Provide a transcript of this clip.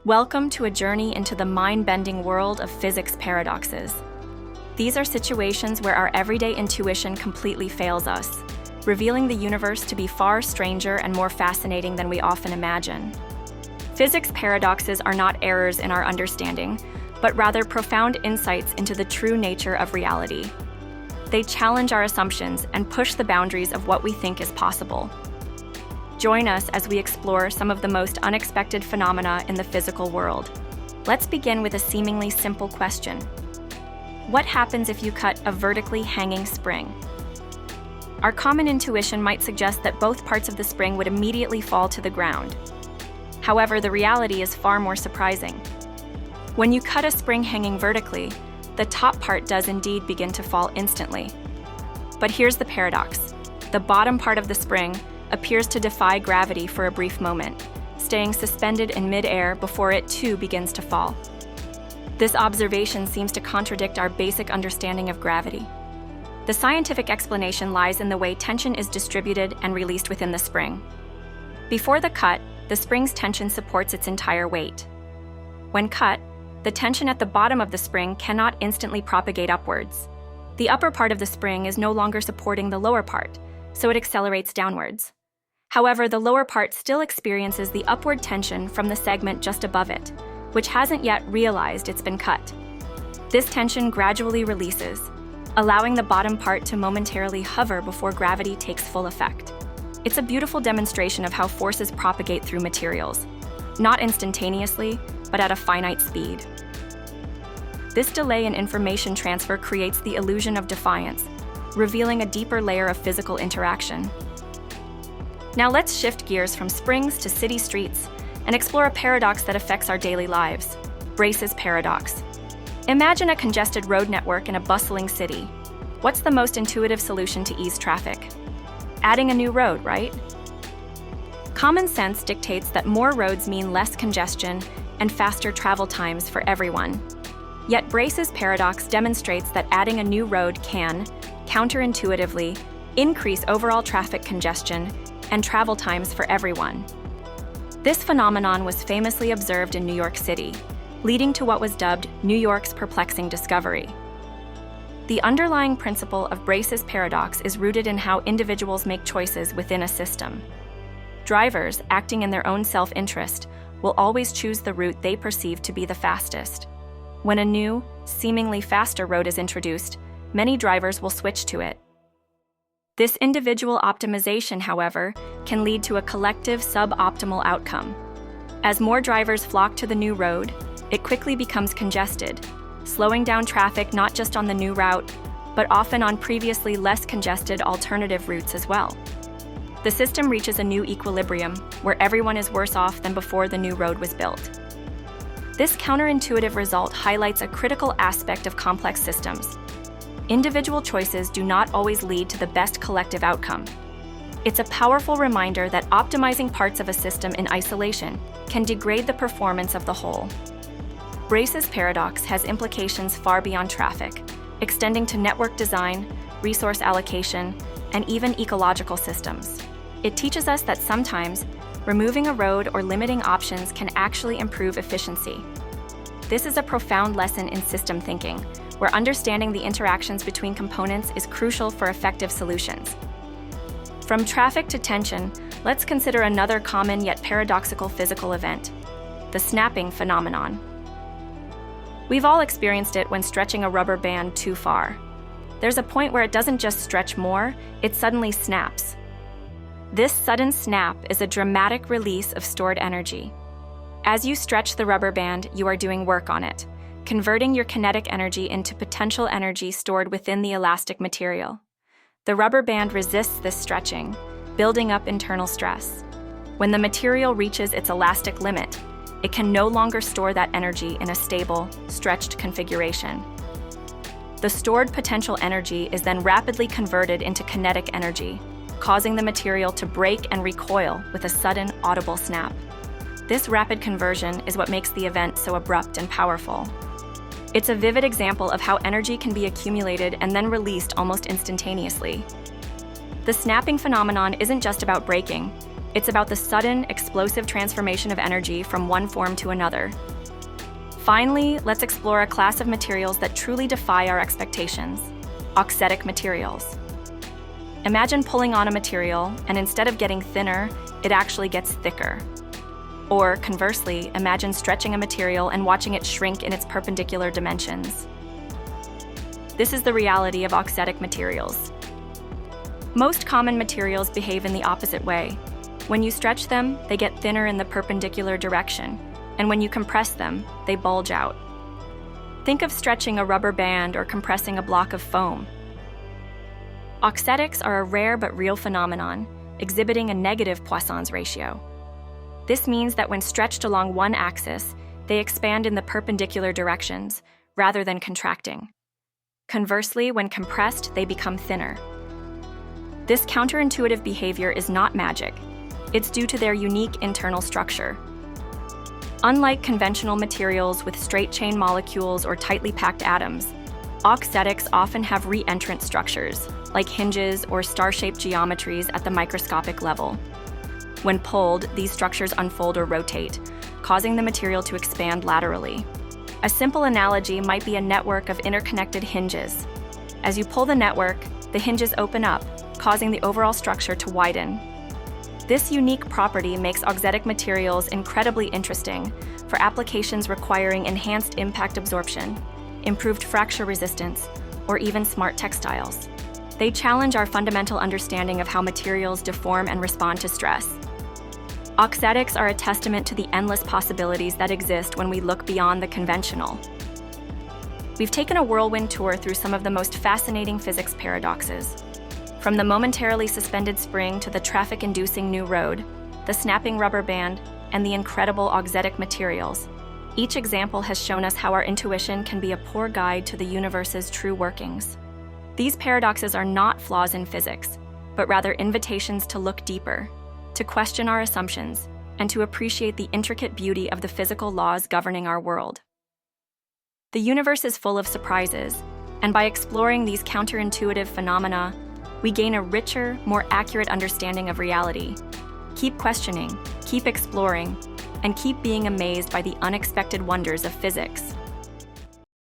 Welcome to a journey into the mind-bending world of physics paradoxes. These are situations where our everyday intuition completely fails us, revealing the universe to be far stranger and more fascinating than we often imagine. Physics paradoxes are not errors in our understanding, but rather profound insights into the true nature of reality. They challenge our assumptions and push the boundaries of what we think is possible. Join us as we explore some of the most unexpected phenomena in the physical world. Let's begin with a seemingly simple question. What happens if you cut a vertically hanging spring? Our common intuition might suggest that both parts of the spring would immediately fall to the ground. However, the reality is far more surprising. When you cut a spring hanging vertically, the top part does indeed begin to fall instantly. But here's the paradox. The bottom part of the spring appears to defy gravity for a brief moment, staying suspended in mid-air before it too begins to fall. This observation seems to contradict our basic understanding of gravity. The scientific explanation lies in the way tension is distributed and released within the spring. Before the cut, the spring's tension supports its entire weight. When cut, the tension at the bottom of the spring cannot instantly propagate upwards. The upper part of the spring is no longer supporting the lower part, so it accelerates downwards. However, the lower part still experiences the upward tension from the segment just above it, which hasn't yet realized it's been cut. This tension gradually releases, allowing the bottom part to momentarily hover before gravity takes full effect. It's a beautiful demonstration of how forces propagate through materials, not instantaneously, but at a finite speed. This delay in information transfer creates the illusion of defiance, revealing a deeper layer of physical interaction. Now let's shift gears from springs to city streets and explore a paradox that affects our daily lives: Brace's paradox. Imagine a congested road network in a bustling city. What's the most intuitive solution to ease traffic? Adding a new road, right? Common sense dictates that more roads mean less congestion and faster travel times for everyone. Yet Brace's paradox demonstrates that adding a new road can, counterintuitively, increase overall traffic congestion and travel times for everyone. This phenomenon was famously observed in New York City, leading to what was dubbed New York's perplexing discovery. The underlying principle of Brace's paradox is rooted in how individuals make choices within a system. Drivers, acting in their own self-interest, will always choose the route they perceive to be the fastest. When a new, seemingly faster road is introduced, many drivers will switch to it. This individual optimization, however, can lead to a collective suboptimal outcome. As more drivers flock to the new road, it quickly becomes congested, slowing down traffic not just on the new route, but often on previously less congested alternative routes as well. The system reaches a new equilibrium, where everyone is worse off than before the new road was built. This counterintuitive result highlights a critical aspect of complex systems. Individual choices do not always lead to the best collective outcome. It's a powerful reminder that optimizing parts of a system in isolation can degrade the performance of the whole. Brace's paradox has implications far beyond traffic, extending to network design, resource allocation, and even ecological systems. It teaches us that sometimes, removing a road or limiting options can actually improve efficiency. This is a profound lesson in system thinking, where understanding the interactions between components is crucial for effective solutions. From traffic to tension, let's consider another common yet paradoxical physical event: the snapping phenomenon. We've all experienced it when stretching a rubber band too far. There's a point where it doesn't just stretch more, it suddenly snaps. This sudden snap is a dramatic release of stored energy. As you stretch the rubber band, you are doing work on it, converting your kinetic energy into potential energy stored within the elastic material. The rubber band resists this stretching, building up internal stress. When the material reaches its elastic limit, it can no longer store that energy in a stable, stretched configuration. The stored potential energy is then rapidly converted into kinetic energy, causing the material to break and recoil with a sudden, audible snap. This rapid conversion is what makes the event so abrupt and powerful. It's a vivid example of how energy can be accumulated and then released almost instantaneously. The snapping phenomenon isn't just about breaking, It's about the sudden, explosive transformation of energy from one form to another. Finally, let's explore a class of materials that truly defy our expectations: auxetic materials. Imagine pulling on a material, and instead of getting thinner, it actually gets thicker. Or conversely, imagine stretching a material and watching it shrink in its perpendicular dimensions. This is the reality of auxetic materials. Most common materials behave in the opposite way. When you stretch them, they get thinner in the perpendicular direction, and when you compress them, they bulge out. Think of stretching a rubber band or compressing a block of foam. Auxetics are a rare but real phenomenon, exhibiting a negative Poisson's ratio. This means that when stretched along one axis, they expand in the perpendicular directions, rather than contracting. Conversely, when compressed, they become thinner. This counterintuitive behavior is not magic. It's due to their unique internal structure. Unlike conventional materials with straight-chain molecules or tightly packed atoms, auxetics often have reentrant structures, like hinges or star-shaped geometries at the microscopic level. When pulled, these structures unfold or rotate, causing the material to expand laterally. A simple analogy might be a network of interconnected hinges. As you pull the network, the hinges open up, causing the overall structure to widen. This unique property makes auxetic materials incredibly interesting for applications requiring enhanced impact absorption, improved fracture resistance, or even smart textiles. They challenge our fundamental understanding of how materials deform and respond to stress. Auxetics are a testament to the endless possibilities that exist when we look beyond the conventional. We've taken a whirlwind tour through some of the most fascinating physics paradoxes. From the momentarily suspended spring to the traffic-inducing new road, the snapping rubber band, and the incredible auxetic materials, each example has shown us how our intuition can be a poor guide to the universe's true workings. These paradoxes are not flaws in physics, but rather invitations to look deeper, to question our assumptions, and to appreciate the intricate beauty of the physical laws governing our world. The universe is full of surprises, and by exploring these counterintuitive phenomena, we gain a richer, more accurate understanding of reality. Keep questioning, keep exploring, and keep being amazed by the unexpected wonders of physics.